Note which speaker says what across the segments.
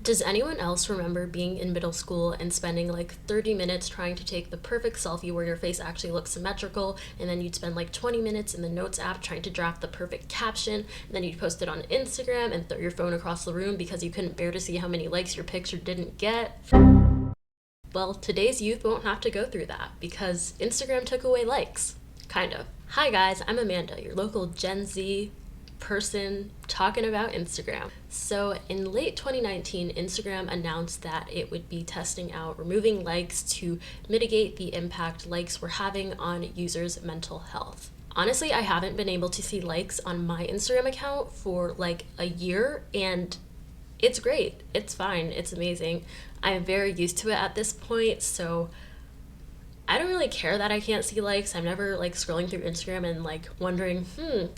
Speaker 1: Does anyone else remember being in middle school and spending like 30 minutes trying to take the perfect selfie where your face actually looks symmetrical, and then you'd spend like 20 minutes in the notes app trying to draft the perfect caption, and then you'd post it on Instagram and throw your phone across the room because you couldn't bear to see how many likes your picture didn't get? Well, today's youth won't have to go through that because Instagram took away likes. Kind of. Hi guys, I'm Amanda, your local Gen Z person talking about Instagram. So in late 2019, Instagram announced that it would be testing out removing likes to mitigate the impact likes were having on users' mental health. Honestly, I haven't been able to see likes on my Instagram account for like a year, and it's great. It's fine. It's amazing. I'm very used to it at this point, so I don't really care that I can't see likes. I'm never like scrolling through Instagram and like wondering,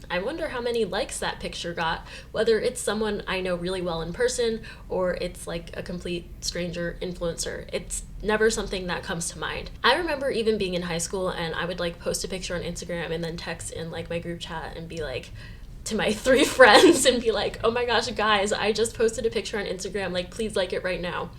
Speaker 1: I wonder how many likes that picture got, whether it's someone I know really well in person or it's like a complete stranger influencer. It's never something that comes to mind. I remember even being in high school and I would like post a picture on Instagram and then text in like my group chat and be like, to my 3 friends and be like, oh my gosh, guys, I just posted a picture on Instagram, like please like it right now.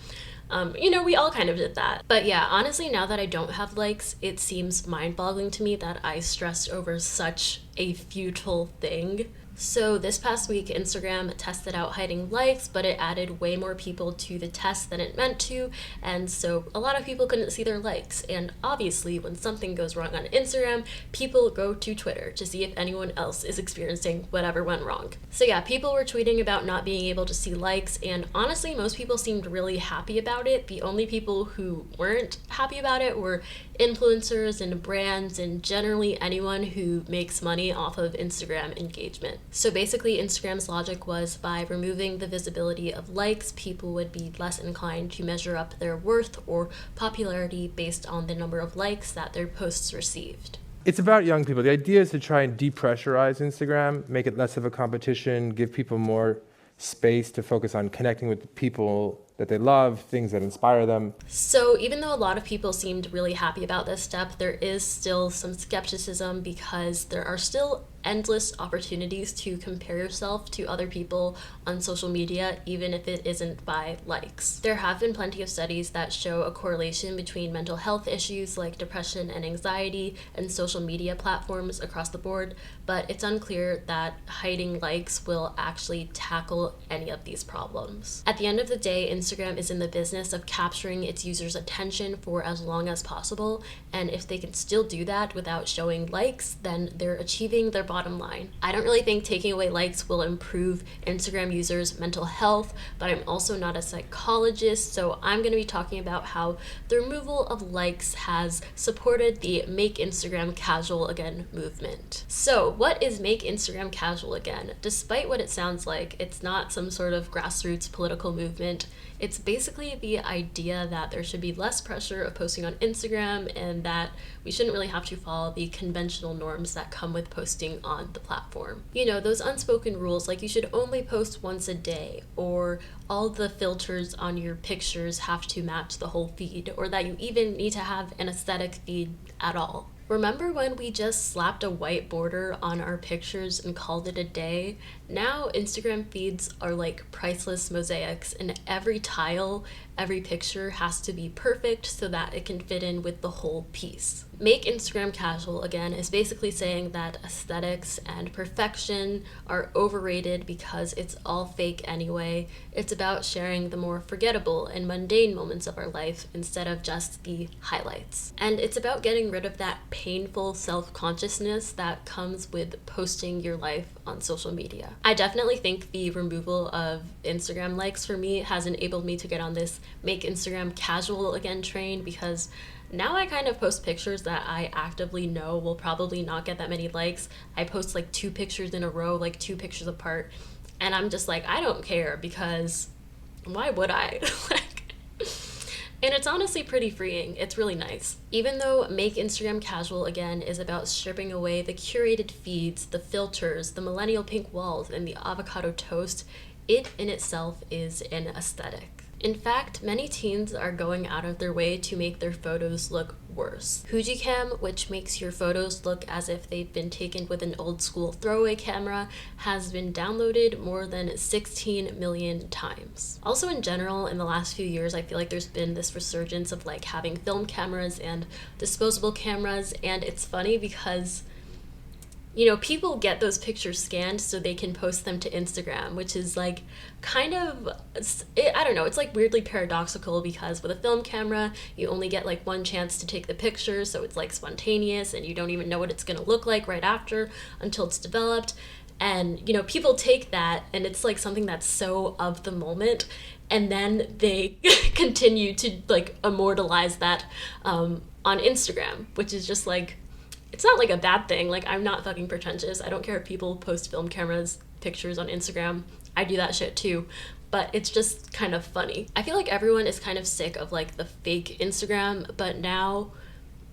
Speaker 1: We all kind of did that. But yeah, honestly, now that I don't have likes, it seems mind-boggling to me that I stressed over such a futile thing. So this past week, Instagram tested out hiding likes, but it added way more people to the test than it meant to, and so a lot of people couldn't see their likes. And obviously, when something goes wrong on Instagram, people go to Twitter to see if anyone else is experiencing whatever went wrong. So yeah, people were tweeting about not being able to see likes, and honestly, most people seemed really happy about it. The only people who weren't happy about it were influencers and brands and generally anyone who makes money off of Instagram engagement. So basically, Instagram's logic was by removing the visibility of likes, people would be less inclined to measure up their worth or popularity based on the number of likes that their posts received.
Speaker 2: It's about young people. The idea is to try and depressurize Instagram, make it less of a competition, give people more space to focus on connecting with people that they love, things that inspire them.
Speaker 1: So even though a lot of people seemed really happy about this step, there is still some skepticism because there are still endless opportunities to compare yourself to other people on social media, even if it isn't by likes. There have been plenty of studies that show a correlation between mental health issues like depression and anxiety and social media platforms across the board, but it's unclear that hiding likes will actually tackle any of these problems. At the end of the day, Instagram is in the business of capturing its users' attention for as long as possible, and if they can still do that without showing likes, then they're achieving their bottom line. I don't really think taking away likes will improve Instagram users' mental health, but I'm also not a psychologist, so I'm going to be talking about how the removal of likes has supported the Make Instagram Casual Again movement. So, what is Make Instagram Casual Again? Despite what it sounds like, it's not some sort of grassroots political movement. It's basically the idea that there should be less pressure of posting on Instagram and that we shouldn't really have to follow the conventional norms that come with posting on the platform. You know, those unspoken rules like you should only post once a day, or all the filters on your pictures have to match the whole feed, or that you even need to have an aesthetic feed at all. Remember when we just slapped a white border on our pictures and called it a day? Now Instagram feeds are like priceless mosaics, and every tile, every picture has to be perfect so that it can fit in with the whole piece. Make Instagram Casual Again is basically saying that aesthetics and perfection are overrated because it's all fake anyway. It's about sharing the more forgettable and mundane moments of our life instead of just the highlights. And it's about getting rid of that painful self-consciousness that comes with posting your life on social media. I definitely think the removal of Instagram likes for me has enabled me to get on this Make Instagram Casual Again train, because now I kind of post pictures that I actively know will probably not get that many likes. I post like 2 pictures in a row, like 2 pictures apart, and I'm just like, I don't care, because why would I? And it's honestly pretty freeing. It's really nice. Even though Make Instagram Casual Again is about stripping away the curated feeds, the filters, the millennial pink walls, and the avocado toast, it in itself is an aesthetic. In fact, many teens are going out of their way to make their photos look worse. Fujicam, which makes your photos look as if they've been taken with an old school throwaway camera, has been downloaded more than 16 million times. Also in general, in the last few years, I feel like there's been this resurgence of like having film cameras and disposable cameras, and it's funny because people get those pictures scanned so they can post them to Instagram, which is like kind of, I don't know, it's like weirdly paradoxical because with a film camera, you only get like one chance to take the picture, so it's like spontaneous and you don't even know what it's gonna look like right after until it's developed. And, people take that and it's like something that's so of the moment, and then they continue to like immortalize that on Instagram, which is just like, it's not like a bad thing. Like, I'm not fucking pretentious. I don't care if people post film cameras pictures on Instagram. I do that shit too. But it's just kind of funny. I feel like everyone is kind of sick of like the fake Instagram, but now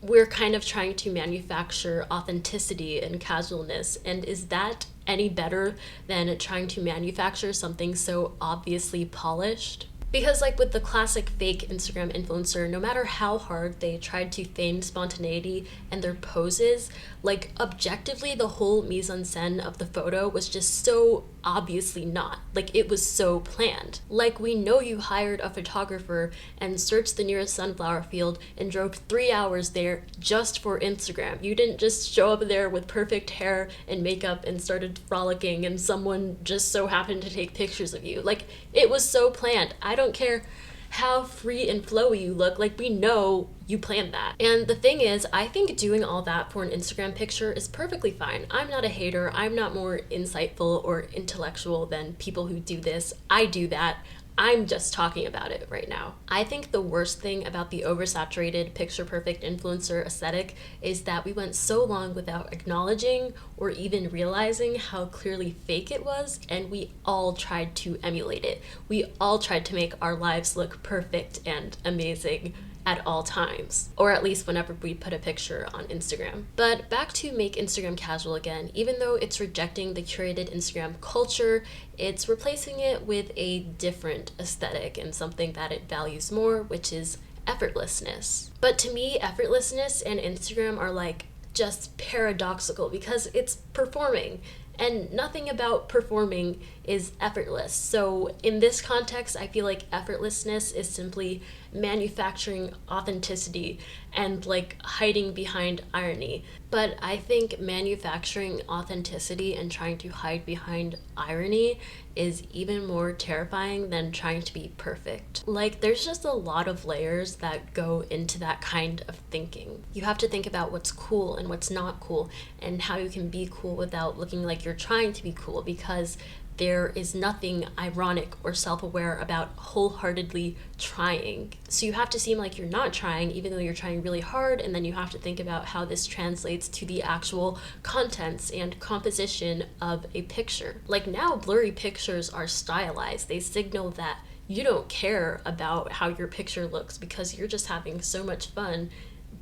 Speaker 1: we're kind of trying to manufacture authenticity and casualness. And is that any better than trying to manufacture something so obviously polished? Because like with the classic fake Instagram influencer, no matter how hard they tried to feign spontaneity and their poses, like objectively the whole mise-en-scène of the photo was just so obviously not. Like it was so planned. Like we know you hired a photographer and searched the nearest sunflower field and drove 3 hours there just for Instagram. You didn't just show up there with perfect hair and makeup and started frolicking and someone just so happened to take pictures of you. Like it was so planned. I don't care how free and flowy you look, like we know you planned that. And the thing is, I think doing all that for an Instagram picture is perfectly fine. I'm not a hater. I'm not more insightful or intellectual than people who do this. I do that. I'm just talking about it right now. I think the worst thing about the oversaturated picture perfect influencer aesthetic is that we went so long without acknowledging or even realizing how clearly fake it was, and we all tried to emulate it. We all tried to make our lives look perfect and amazing at all times, or at least whenever we put a picture on Instagram. But back to make Instagram casual again, even though it's rejecting the curated Instagram culture, it's replacing it with a different aesthetic and something that it values more, which is effortlessness. But to me, effortlessness and Instagram are like just paradoxical because it's performing, and nothing about performing is effortless. So in this context, I feel like effortlessness is simply manufacturing authenticity and like hiding behind irony. But I think manufacturing authenticity and trying to hide behind irony is even more terrifying than trying to be perfect. Like there's just a lot of layers that go into that kind of thinking. You have to think about what's cool and what's not cool and how you can be cool without looking like you're trying to be cool, because there is nothing ironic or self-aware about wholeheartedly trying. So you have to seem like you're not trying even though you're trying really hard, and then you have to think about how this translates to the actual contents and composition of a picture. Like now, blurry pictures are stylized. They signal that you don't care about how your picture looks because you're just having so much fun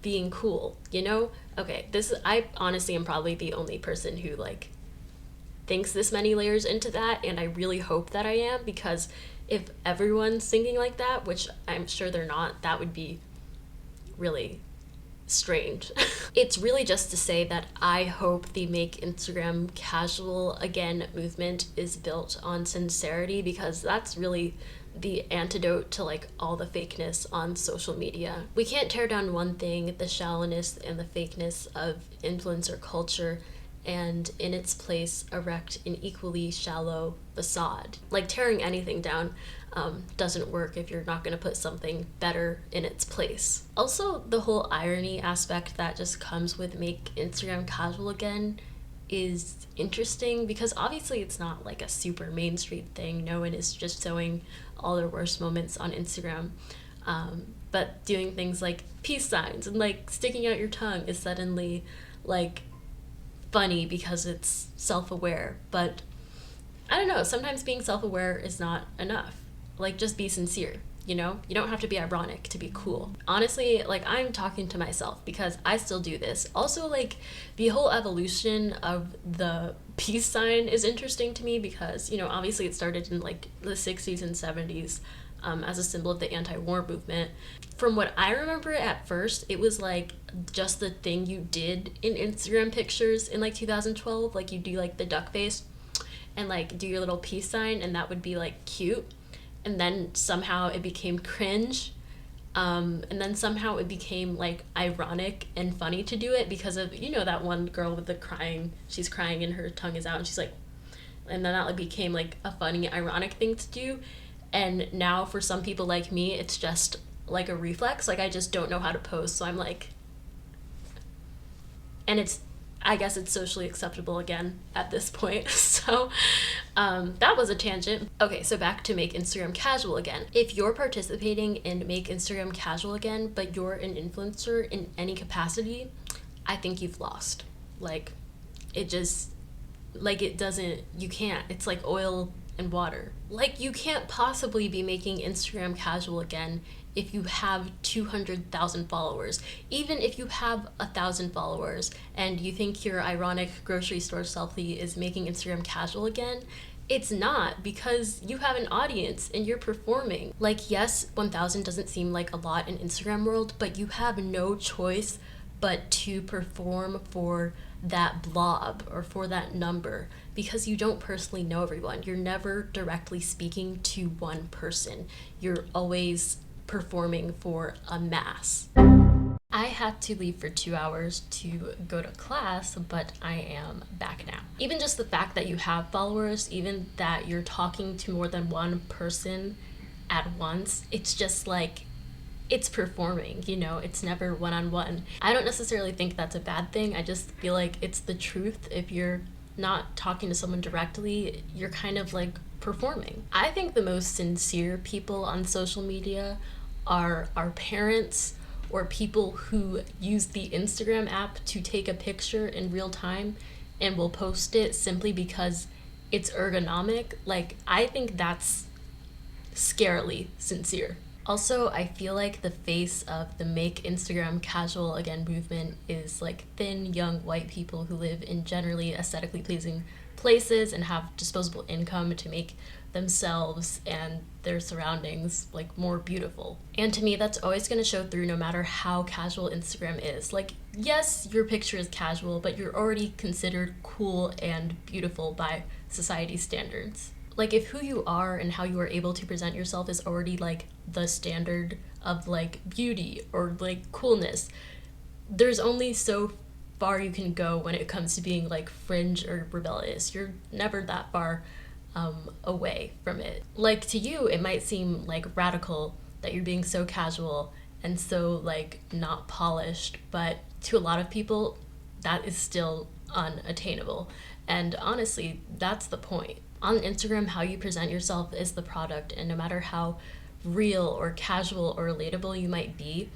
Speaker 1: being cool, Okay, I honestly am probably the only person who like thinks this many layers into that, and I really hope that I am, because if everyone's thinking like that, which I'm sure they're not, that would be really strange. It's really just to say that I hope the Make Instagram Casual Again movement is built on sincerity, because that's really the antidote to like all the fakeness on social media. We can't tear down one thing, the shallowness and the fakeness of influencer culture, and in its place erect an equally shallow facade. Like tearing anything down doesn't work if you're not going to put something better in its place. Also, the whole irony aspect that just comes with Make Instagram Casual Again is interesting, because obviously it's not like a super mainstream thing. No one is just showing all their worst moments on Instagram. But doing things like peace signs and like sticking out your tongue is suddenly like funny because it's self-aware. But I don't know, sometimes being self-aware is not enough. Like just be sincere. You know, you don't have to be ironic to be cool. Honestly, like, I'm talking to myself because I still do this. Also, like, the whole evolution of the peace sign is interesting to me because, you know, obviously it started in like the 60s and 70s as a symbol of the anti-war movement. From what I remember at first, it was like just the thing you did in Instagram pictures in like 2012. Like, you do like the duck face and like do your little peace sign, and that would be like cute. And then somehow it became cringe. And then somehow it became like ironic and funny to do it because of, you know, that one girl with the crying, she's crying and her tongue is out and she's like, and then that like became like a funny, ironic thing to do. And now for some people like me, it's just like a reflex. Like, I just don't know how to pose. So I'm like, and I guess it's socially acceptable again at this point. So that was a tangent. Okay, so back to make Instagram casual again. If you're participating in make Instagram casual again, but you're an influencer in any capacity, I think you've lost. Like, it just, like, it doesn't, you can't. It's like oil and water. Like, you can't possibly be making Instagram casual again if you have 200,000 followers. Even if you have 1,000 followers and you think your ironic grocery store selfie is making Instagram casual again, it's not, because you have an audience and you're performing. Like, yes, 1,000 doesn't seem like a lot in Instagram world, but you have no choice but to perform for that blob or for that number, because you don't personally know everyone. You're never directly speaking to one person. You're always performing for a mass. I had to leave for 2 hours to go to class, but I am back now. Even just the fact that you have followers, even that you're talking to more than one person at once, it's just like, it's performing, you know, it's never one-on-one. I don't necessarily think that's a bad thing. I just feel like it's the truth. If you're not talking to someone directly, you're kind of like performing. I think the most sincere people on social media are our parents, or people who use the Instagram app to take a picture in real time and will post it simply because it's ergonomic. Like, I think that's scarily sincere. Also, I feel like the face of the make Instagram casual again movement is like thin, young white people who live in generally aesthetically pleasing places and have disposable income to make themselves and their surroundings like more beautiful. And to me, that's always going to show through no matter how casual Instagram is. Like, yes, your picture is casual, but you're already considered cool and beautiful by society's standards. Like, if who you are and how you are able to present yourself is already like the standard of like beauty or like coolness, there's only so far you can go when it comes to being like fringe or rebellious. You're never that far away from it. Like, to you, it might seem like radical that you're being so casual and so like not polished, but to a lot of people, that is still unattainable. And honestly, that's the point. On Instagram, how you present yourself is the product, and no matter how real or casual or relatable you might be,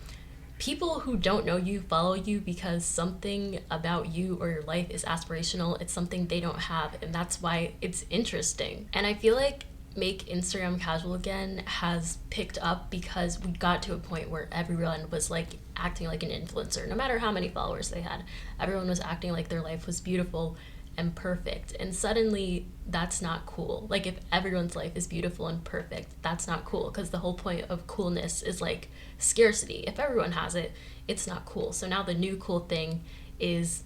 Speaker 1: people who don't know you follow you because something about you or your life is aspirational. It's something they don't have, and that's why it's interesting. And I feel like make Instagram casual again has picked up because we got to a point where everyone was like acting like an influencer. No matter how many followers they had, everyone was acting like their life was beautiful and perfect, and suddenly that's not cool. Like, if everyone's life is beautiful and perfect, that's not cool, because the whole point of coolness is like scarcity. If everyone has it, it's not cool. So now the new cool thing is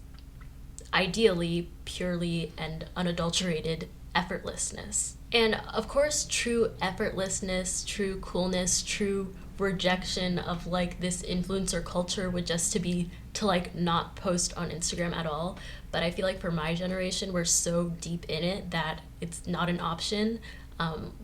Speaker 1: ideally purely and unadulterated effortlessness. And of course, true effortlessness, true coolness, true rejection of like this influencer culture would just to like not post on Instagram at all. But I feel like for my generation, we're so deep in it that it's not an option.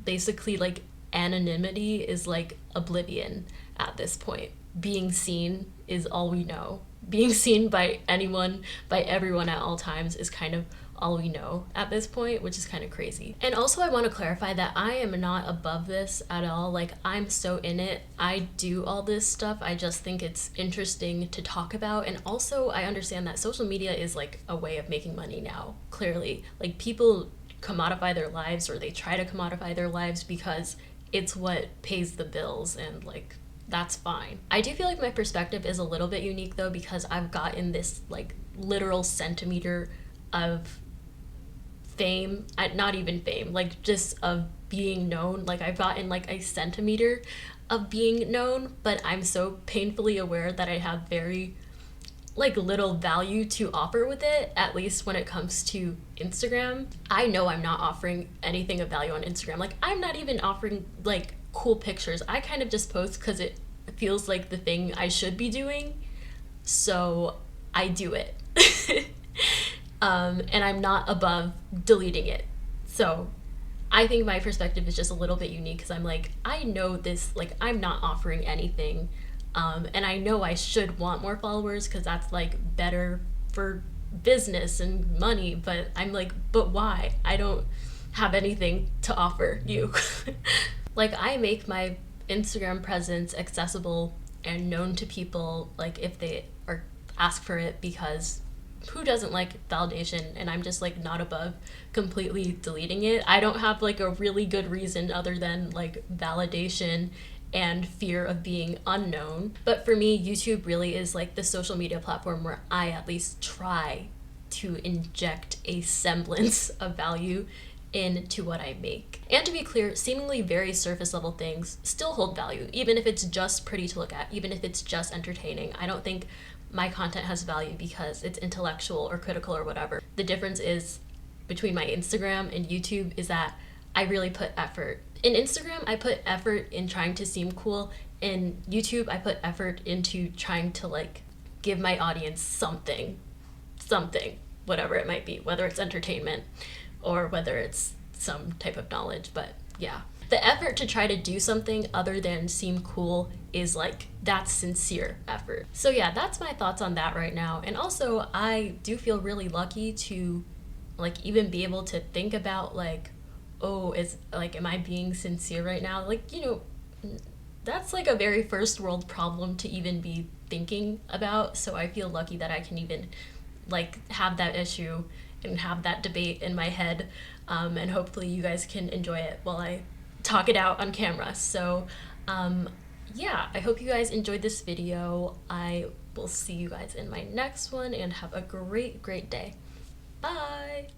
Speaker 1: Basically, like, anonymity is like oblivion at this point. Being seen is all we know. Being seen by anyone, by everyone at all times is kind of all we know at this point, which is kind of crazy. And also, I want to clarify that I am not above this at all. Like, I'm so in it. I do all this stuff. I just think it's interesting to talk about. And also, I understand that social media is like a way of making money now, clearly. Like, people commodify their lives, or they try to commodify their lives because it's what pays the bills, and like that's fine. I do feel like my perspective is a little bit unique though, because I've gotten this like literal centimeter of fame, not even fame, like just of being known. Like I've gotten like a centimeter of being known, but I'm so painfully aware that I have very like little value to offer with it, at least when it comes to Instagram. I know I'm not offering anything of value on Instagram. Like I'm not even offering like cool pictures. I kind of just post because it feels like the thing I should be doing, so I do it. And I'm not above deleting it. So I think my perspective is just a little bit unique, because I'm like, I know this, like I'm not offering anything. And I know I should want more followers because that's like better for business and money, but I'm like, but why? I don't have anything to offer you. Like I make my Instagram presence accessible and known to people, like if they are ask for it, because who doesn't like validation? And I'm just like not above completely deleting it. I don't have like a really good reason other than like validation and fear of being unknown. But for me, YouTube really is like the social media platform where I at least try to inject a semblance of value into what I make. And to be clear, seemingly very surface level things still hold value, even if it's just pretty to look at, even if it's just entertaining. I don't think my content has value because it's intellectual or critical or whatever. The difference is between my Instagram and YouTube is that I really put effort. In Instagram, I put effort in trying to seem cool. In YouTube, I put effort into trying to like give my audience something, whatever it might be, whether it's entertainment or whether it's some type of knowledge. But yeah, the effort to try to do something other than seem cool is like, that's sincere effort. So yeah, that's my thoughts on that right now. And also I do feel really lucky to like even be able to think about like, oh, is like, am I being sincere right now? Like, you know, that's like a very first world problem to even be thinking about. So I feel lucky that I can even like have that issue and have that debate in my head. And hopefully you guys can enjoy it while I talk it out on camera. So yeah, I hope you guys enjoyed this video. I will see you guys in my next one, and have a great day. Bye.